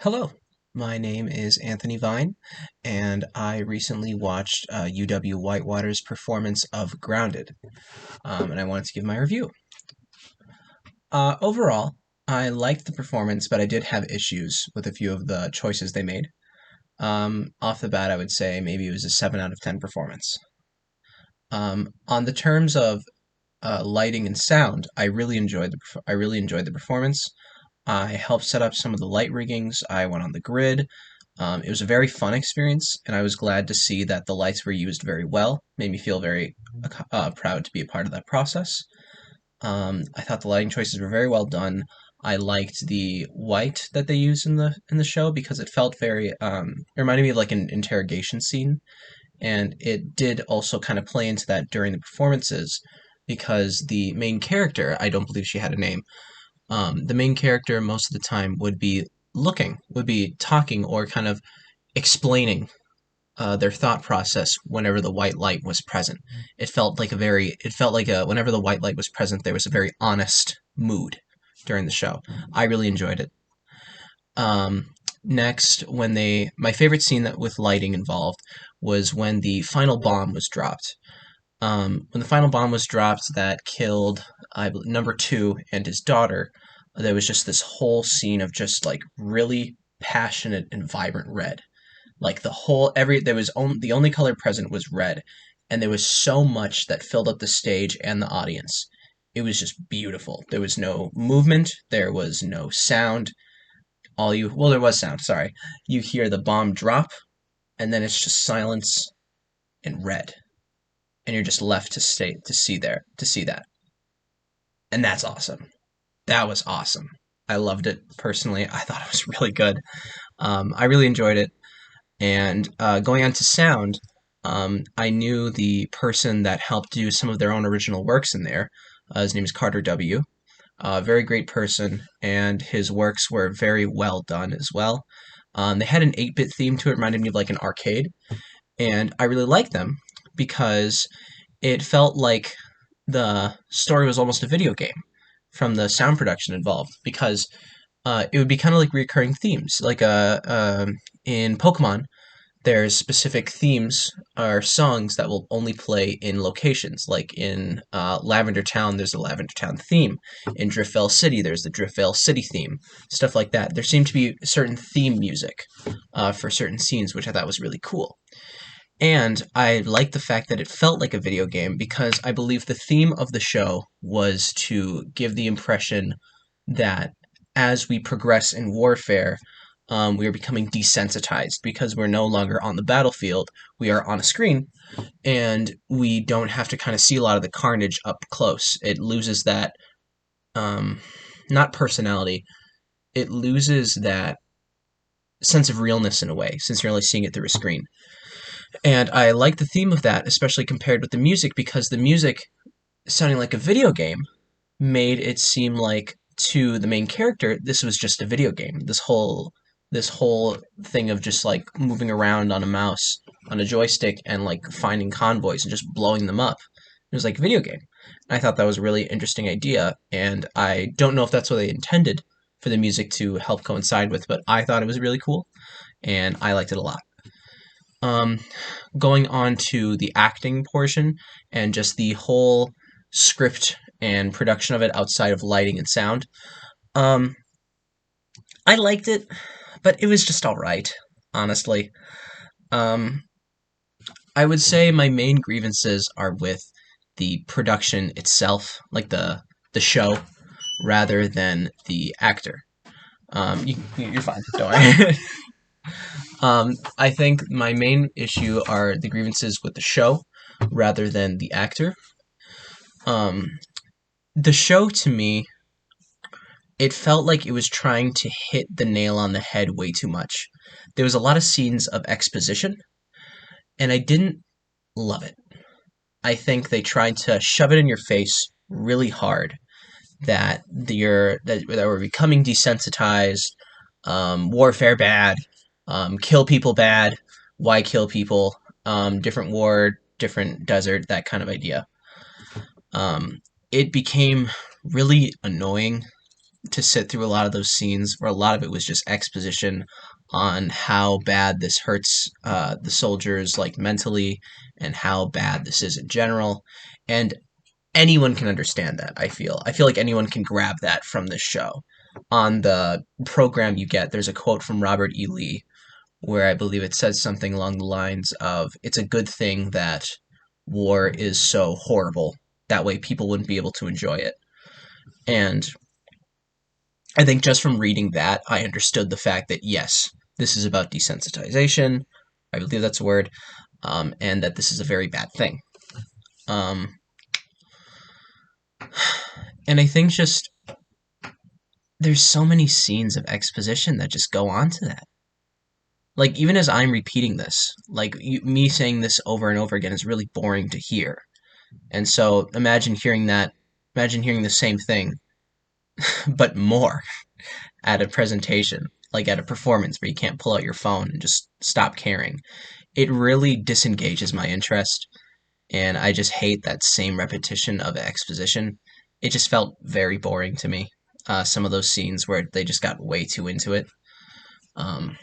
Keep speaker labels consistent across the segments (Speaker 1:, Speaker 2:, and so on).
Speaker 1: Hello, my name is Anthony Vine, and I recently watched UW-Whitewater's performance of Grounded, and I wanted to give my review. Overall, I liked the performance, but I did have issues with a few of the choices they made. Off the bat, I would say maybe it was a 7 out of 10 performance. On the terms of lighting and sound, I really enjoyed the performance. I helped set up some of the light riggings. I went on the grid. It was a very fun experience, and I was glad to see that the lights were used very well. Made me feel very proud to be a part of that process. I thought the lighting choices were very well done. I liked the white that they used in the show because it felt very it reminded me of like an interrogation scene, and it did also kind of play into that during the performances because the main character, I don't believe she had a name, the main character most of the time would be talking or kind of explaining their thought process whenever the white light was present. It felt like whenever the white light was present, there was a very honest mood during the show. I really enjoyed it. Next, my favorite scene that with lighting involved was when the final bomb was dropped. When the final bomb was dropped that killed number two and his daughter, there was just this whole scene of just like really passionate and vibrant red. Like the only color present was red, and there was so much that filled up the stage and the audience. It was just beautiful. There was no movement, there was no sound. There was sound, sorry. You hear the bomb drop, and then it's just silence and red, and you're just left to see that. And that's awesome. That was awesome. I loved it personally. I thought it was really good. I really enjoyed it. And going on to sound, I knew the person that helped do some of their own original works in there. His name is Carter W. Very great person, and his works were very well done as well. They had an 8-bit theme to it, reminded me of like an arcade, and I really liked them because it felt like the story was almost a video game from the sound production involved because it would be kind of like recurring themes. In Pokemon, there's specific themes or songs that will only play in locations. Like in Lavender Town, there's a Lavender Town theme. In Driftvale City, there's the Driftvale City theme. Stuff like that. There seemed to be certain theme music for certain scenes, which I thought was really cool. And I liked the fact that it felt like a video game because I believe the theme of the show was to give the impression that as we progress in warfare, we are becoming desensitized because we're no longer on the battlefield. We are on a screen, and we don't have to kind of see a lot of the carnage up close. It loses that, not personality, it loses that sense of realness in a way since you're only seeing it through a screen. And I like the theme of that, especially compared with the music, because the music sounding like a video game made it seem like to the main character this was just a video game. This whole thing of just like moving around on a mouse on a joystick and like finding convoys and just blowing them up. It was like a video game. I thought that was a really interesting idea, and I don't know if that's what they intended for the music to help coincide with, but I thought it was really cool, and I liked it a lot. Um, Going on to the acting portion and just the whole script and production of it outside of lighting and sound. Um, I liked it, but it was just all right, honestly. Um, I would say my main grievances are with the production itself, like the show, rather than the actor. You're fine. Don't worry. I think my main issue are the grievances with the show rather than the actor. Um, the show to me, it felt like it was trying to hit the nail on the head way too much. There was a lot of scenes of exposition, and I didn't love it. I think they tried to shove it in your face really hard that we're becoming desensitized, warfare bad, kill people bad, why kill people, different war, different desert, that kind of idea. It became really annoying to sit through a lot of those scenes where a lot of it was just exposition on how bad this hurts the soldiers like mentally and how bad this is in general. And anyone can understand that, I feel like anyone can grab that from this show. On the program you get, there's a quote from Robert E. Lee where I believe it says something along the lines of, it's a good thing that war is so horrible, that way people wouldn't be able to enjoy it. And I think just from reading that, I understood the fact that yes, this is about desensitization. I believe that's a word, and that this is a very bad thing. Um, and I think just there's so many scenes of exposition that just go on to that. Like even as I'm repeating this, like me saying this over and over again is really boring to hear. And so imagine hearing the same thing, but more at a presentation, like at a performance where you can't pull out your phone and just stop caring. It really disengages my interest, and I just hate that same repetition of exposition. It just felt very boring to me. Some of those scenes where they just got way too into it. Um,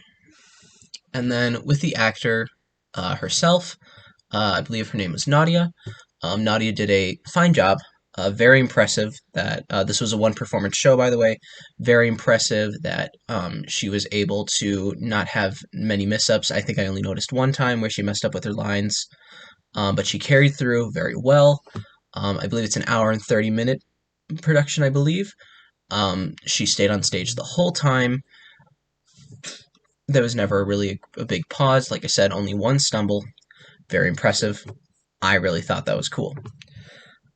Speaker 1: and then with the actor herself, I believe her name was Nadia. Nadia did a fine job. Very impressive that this was a one performance show, by the way. Very impressive that she was able to not have many missteps. I think I only noticed one time where she messed up with her lines, but she carried through very well. I believe it's an hour and 30-minute production, I believe. She stayed on stage the whole time. There was never really a big pause. Like I said, only one stumble. Very impressive. I really thought that was cool.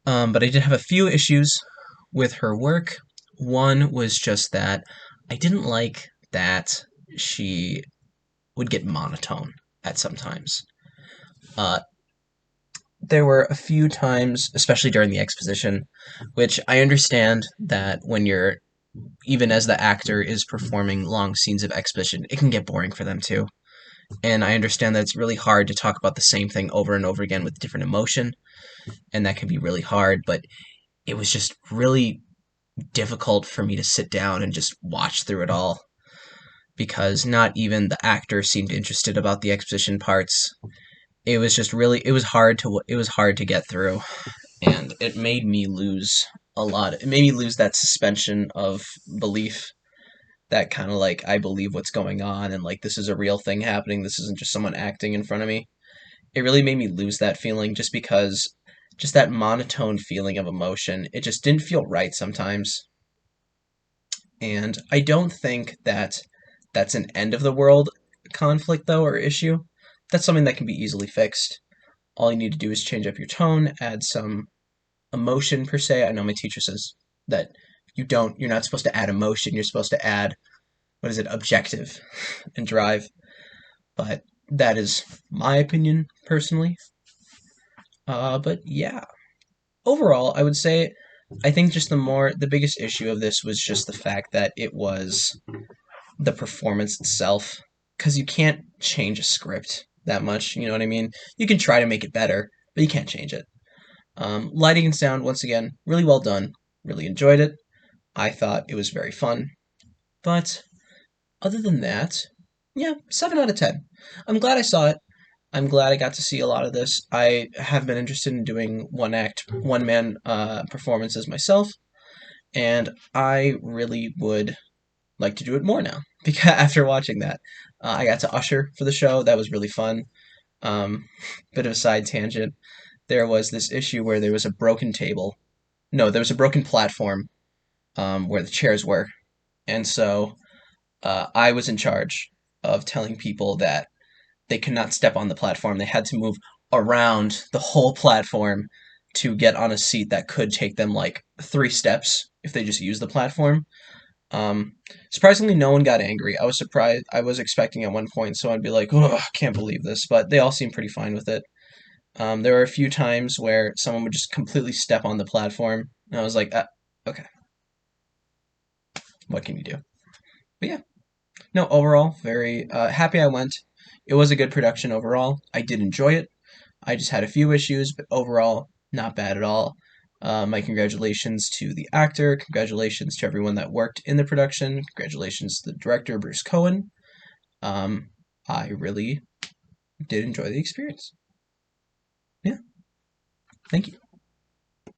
Speaker 1: But I did have a few issues with her work. One was just that I didn't like that she would get monotone at some times. Uh, there were a few times, especially during the exposition, which I understand that when you're, even as the actor is performing long scenes of exposition, it can get boring for them too. And I understand that it's really hard to talk about the same thing over and over again with different emotion, and that can be really hard, but it was just really difficult for me to sit down and just watch through it all because not even the actor seemed interested about the exposition parts. It was just really it was hard to get through, and it made me lose a lot. It made me lose that suspension of belief, that kind of like I believe what's going on and like this is a real thing happening. This isn't just someone acting in front of me. It really made me lose that feeling just because just that monotone feeling of emotion. It just didn't feel right sometimes. And I don't think that that's an end of the world conflict, though, or issue. That's something that can be easily fixed. All you need to do is change up your tone, add some emotion, per se. I know my teacher says that you're not supposed to add emotion, you're supposed to add, what is it, objective and drive. But that is my opinion, personally. But yeah, overall, I would say I think just the biggest issue of this was just the fact that it was the performance itself, because you can't change a script that much. You know what I mean? You can try to make it better, but you can't change it. Lighting and sound, once again, really well done. Really enjoyed it. I thought it was very fun. But other than that, yeah, 7 out of 10. I'm glad I saw it. I'm glad I got to see a lot of this. I have been interested in doing one man performances myself, and I really would like to do it more now because after watching that, I got to usher for the show. That was really fun. Um, bit of a side tangent. There was this issue where there was a broken table. No, there was a broken platform where the chairs were, and so I was in charge of telling people that they could not step on the platform. They had to move around the whole platform to get on a seat that could take them like 3 steps if they just use the platform. Um, Surprisingly, no one got angry. I was surprised. I was expecting at one point someone would be like, "Oh, I can't believe this," but they all seemed pretty fine with it. There were a few times where someone would just completely step on the platform, and I was like, "Okay, what can you do?" But yeah, no. Overall, very happy I went. It was a good production overall. I did enjoy it. I just had a few issues, but overall, not bad at all. My congratulations to the actor, congratulations to everyone that worked in the production, congratulations to the director, Bruce Cohen. I really did enjoy the experience. Yeah, thank you.